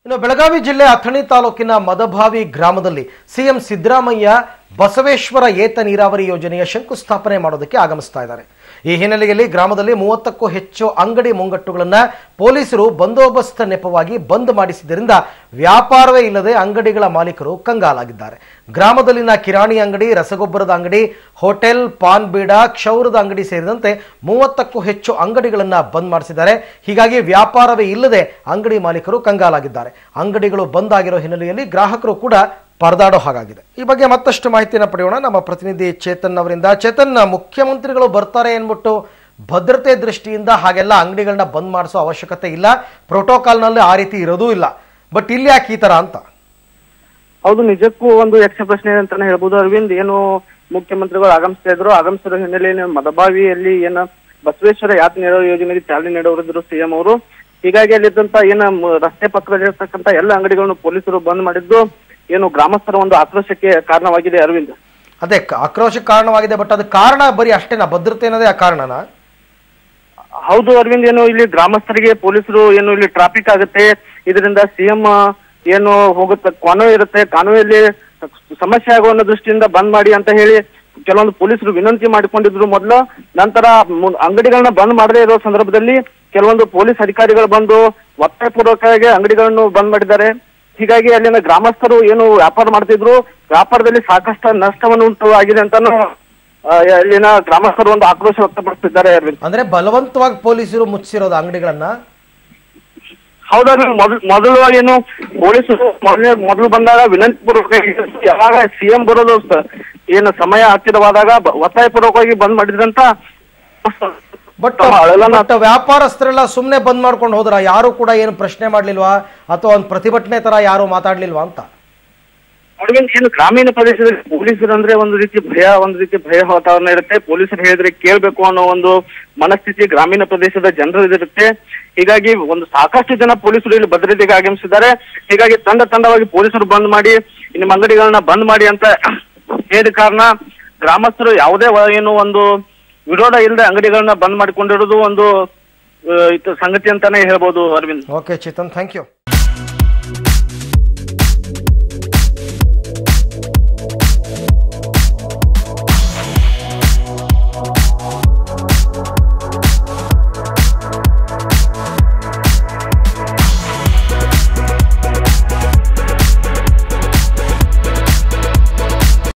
ಇನ್ನು ಬೆಳಗಾವಿ ಜಿಲ್ಲೆ ಅಥಣಿ ತಾಲೂಕಿನ ಮದಭಾವಿ ಗ್ರಾಮದಲ್ಲಿ ಸಿಎಂ ಸಿದ್ದರಾಮಯ್ಯ ಬಸವೇಶ್ವರ ಏತ ನೀರಾವರಿ ಯೋಜನೆಯ ಶಂಕುಸ್ಥಾಪನೆ ಮಾಡೋದಕ್ಕೆ ಆಗಮಿಸ್ತಾ ಇದ್ದಾರೆ. ಈ ಹಿನ್ನೆಲೆಯಲ್ಲಿ ಗ್ರಾಮದಲ್ಲಿ 30ಕ್ಕೂ ಹೆಚ್ಚು ಅಂಗಡಿ ಮುಂಗಟ್ಟುಗಳನ್ನು ಪೊಲೀಸರು ಬಂದೋಬಸ್ತ್ ನೆಪವಾಗಿ ಬಂದ್ ಮಾಡಿಸಿದ್ದರಿಂದ ವ್ಯಾಪಾರವೇ ಇಲ್ಲದೆ ಅಂಗಡಿಗಳ ಮಾಲೀಕರು ಕಂಗಾಲಾಗಿದ್ದಾರೆ. ಗ್ರಾಮದಲ್ಲಿನ ಕಿರಾಣಿ ಅಂಗಡಿ, ರಸಗೊಬ್ಬರದ ಅಂಗಡಿ, ಹೋಟೆಲ್, ಪಾನ್ ಬೀಡ, ಕ್ಷೌರದ ಅಂಗಡಿ ಸೇರಿದಂತೆ 30ಕ್ಕೂ ಹೆಚ್ಚು ಅಂಗಡಿಗಳನ್ನು ಬಂದ್ ಮಾಡಿಸಿದ್ದಾರೆ. ಹೀಗಾಗಿ ವ್ಯಾಪಾರವೇ ಇಲ್ಲದೆ ಅಂಗಡಿ ಮಾಲೀಕರು ಕಂಗಾಲಾಗಿದ್ದಾರೆ. ಅಂಗಡಿಗಳು ಬಂದ್ ಆಗಿರೋ ಹಿನ್ನೆಲೆಯಲ್ಲಿ ಗ್ರಾಹಕರು ಕೂಡ ಪರದಾಡೋ ಹಾಗಾಗಿದೆ. ಈ ಬಗ್ಗೆ ಮತ್ತಷ್ಟು ಮಾಹಿತಿಯನ್ನು ಪಡೆಯೋಣ ನಮ್ಮ ಪ್ರತಿನಿಧಿ ಚೇತನ್ ಅವರಿಂದ. ಚೇತನ್, ಮುಖ್ಯಮಂತ್ರಿಗಳು ಬರ್ತಾರೆ ಅನ್ಬಿಟ್ಟು ಭದ್ರತೆ ದೃಷ್ಟಿಯಿಂದ ಹಾಗೆಲ್ಲ ಅಂಗಡಿಗಳನ್ನ ಬಂದ್ ಮಾಡಿಸೋ ಅವಶ್ಯಕತೆ ಇಲ್ಲ, ಪ್ರೋಟೋಕಾಲ್ನಲ್ಲಿ ಆ ರೀತಿ ಇರೋದೂ ಇಲ್ಲ. ಬಟ್ ಇಲ್ಲಿ ಯಾಕೆ ಈ ತರ ಅಂತ? ಹೌದು, ನಿಜಕ್ಕೂ ಒಂದು ಯಕ್ಷ ಪ್ರಶ್ನೆ ಅಂತಾನೆ ಹೇಳ್ಬೋದು ಅರವಿಂದ್. ಏನು ಮುಖ್ಯಮಂತ್ರಿಗಳು ಆಗಮಿಸಿರೋ ಹಿನ್ನೆಲೆಯಲ್ಲಿ ಮದಭಾವಿಯಲ್ಲಿ ಏನು ಬಸವೇಶ್ವರ ಯಾತ್ರೆ ನೀರಾವರಿ ಯೋಜನೆಗೆ ಚಾಲನೆ ನೀಡೋರಿದ್ರು ಸಿಎಂ ಅವರು. ಹೀಗಾಗಿ ಅಲ್ಲಿದ್ದಂತ ಏನು ರಸ್ತೆ ಪಕ್ಕದಲ್ಲಿರ್ತಕ್ಕಂಥ ಎಲ್ಲ ಅಂಗಡಿಗಳನ್ನು ಪೊಲೀಸರು ಬಂದ್ ಮಾಡಿದ್ದು ಏನು ಗ್ರಾಮಸ್ಥರ ಒಂದು ಆಕ್ರೋಶಕ್ಕೆ ಕಾರಣವಾಗಿದೆ ಅರವಿಂದ್. ಅದೇ ಆಕ್ರೋಶಕ್ಕೆ ಕಾರಣವಾಗಿದೆ, ಬಟ್ ಅದು ಕಾರಣ ಬರೀ ಅಷ್ಟೇನಾ? ಭದ್ರತೆ ಅನ್ನೋದೇ ಆ ಕಾರಣನಾ? ಹೌದು ಅರವಿಂದ್, ಏನು ಇಲ್ಲಿ ಗ್ರಾಮಸ್ಥರಿಗೆ ಪೊಲೀಸರು ಏನು ಇಲ್ಲಿ ಟ್ರಾಫಿಕ್ ಆಗುತ್ತೆ, ಇದರಿಂದ ಸಿಎಂ ಏನು ಹೋಗುತ್ತೆ, ಕಾನೂನು ಇರುತ್ತೆ, ಕಾನೂನಲ್ಲಿ ಸಮಸ್ಯೆ ಆಗುವ ಅನ್ನೋ ದೃಷ್ಟಿಯಿಂದ ಬಂದ್ ಮಾಡಿ ಅಂತ ಹೇಳಿ ಕೆಲವೊಂದು ಪೊಲೀಸರು ವಿನಂತಿ ಮಾಡಿಕೊಂಡಿದ್ರು ಮೊದಲು. ನಂತರ ಅಂಗಡಿಗಳನ್ನ ಬಂದ್ ಮಾಡದೇ ಇರೋ ಸಂದರ್ಭದಲ್ಲಿ ಕೆಲವೊಂದು ಪೊಲೀಸ್ ಅಧಿಕಾರಿಗಳು ಬಂದು ಒತ್ತಾಯಪೂರ್ವಕವಾಗಿ ಅಂಗಡಿಗಳನ್ನು ಬಂದ್ ಮಾಡಿದ್ದಾರೆ. ಹೀಗಾಗಿ ಅಲ್ಲಿನ ಗ್ರಾಮಸ್ಥರು ಏನು ವ್ಯಾಪಾರ ಮಾಡ್ತಿದ್ರು, ವ್ಯಾಪಾರದಲ್ಲಿ ಸಾಕಷ್ಟು ನಷ್ಟವನ್ನು ಉಂಟು ಆಗಿದೆ ಅಂತಾನು ಅಲ್ಲಿನ ಗ್ರಾಮಸ್ಥರು ಒಂದು ಆಕ್ರೋಶ ವ್ಯಕ್ತಪಡಿಸಿದ್ದಾರೆ. ಅಂದ್ರೆ ಬಲವಂತವಾಗಿ ಪೊಲೀಸರು ಮುಚ್ಚಿರೋದು ಅಂಗಡಿಗಳನ್ನ? ಹೌದಾದ್ರೆ ಮೊದಲು ಏನು ಪೊಲೀಸರು ಮೊದಲು ಬಂದಾಗ ವಿನಂತಿ ಪೂರ್ವಕ, ಯಾವಾಗ ಸಿಎಂ ಬರೋದು ಏನು ಸಮಯ ಹತ್ತಿರವಾದಾಗ ಒತ್ತಾಯಪೂರ್ವಕವಾಗಿ ಬಂದ್ ಮಾಡಿದ್ರಂತ. ಬಟ್ ವ್ಯಾಪಾರಸ್ಥರೆಲ್ಲ ಸುಮ್ನೆ ಬಂದ್ ಮಾಡ್ಕೊಂಡು ಹೋದ್ರ? ಯಾರು ಕೂಡ ಏನು ಪ್ರಶ್ನೆ ಮಾಡ್ಲಿಲ್ವಾ ಅಥವಾ ಒಂದು ಪ್ರತಿಭಟನೆ ತರ ಯಾರು ಮಾತಾಡ್ಲಿಲ್ವಾ ಅಂತ? ಏನು ಗ್ರಾಮೀಣ ಪ್ರದೇಶದಲ್ಲಿ ಪೊಲೀಸರು ಅಂದ್ರೆ ಒಂದು ರೀತಿ ಭಯ ವಾತಾವರಣ ಇರುತ್ತೆ. ಪೊಲೀಸರು ಹೇಳಿದ್ರೆ ಕೇಳ್ಬೇಕು ಅನ್ನೋ ಒಂದು ಮನಸ್ಥಿತಿ ಗ್ರಾಮೀಣ ಪ್ರದೇಶದ ಜನರಲ್ಲಿರುತ್ತೆ. ಹೀಗಾಗಿ ಒಂದು ಸಾಕಷ್ಟು ಜನ ಪೊಲೀಸರು ಇಲ್ಲಿ ಭದ್ರತೆಗೆ ಆಗಮಿಸಿದ್ದಾರೆ. ಹೀಗಾಗಿ ತಂಡವಾಗಿ ಪೊಲೀಸರು ಬಂದ್ ಮಾಡಿ ನಿಮ್ಮ ಅಂಗಡಿಗಳನ್ನ ಬಂದ್ ಮಾಡಿ ಅಂತ ಹೇಳಿದ ಕಾರಣ ಗ್ರಾಮಸ್ಥರು ಯಾವುದೇ ಏನು ಒಂದು ವಿರೋಧ ಇಲ್ಲದೆ ಅಂಗಡಿಗಳನ್ನ ಬಂದ್ ಮಾಡಿಕೊಂಡಿರೋದು ಒಂದು ಸಂಗತಿ ಅಂತಾನೆ ಹೇಳ್ಬೋದು Arvind. Okay Chetan, thank you.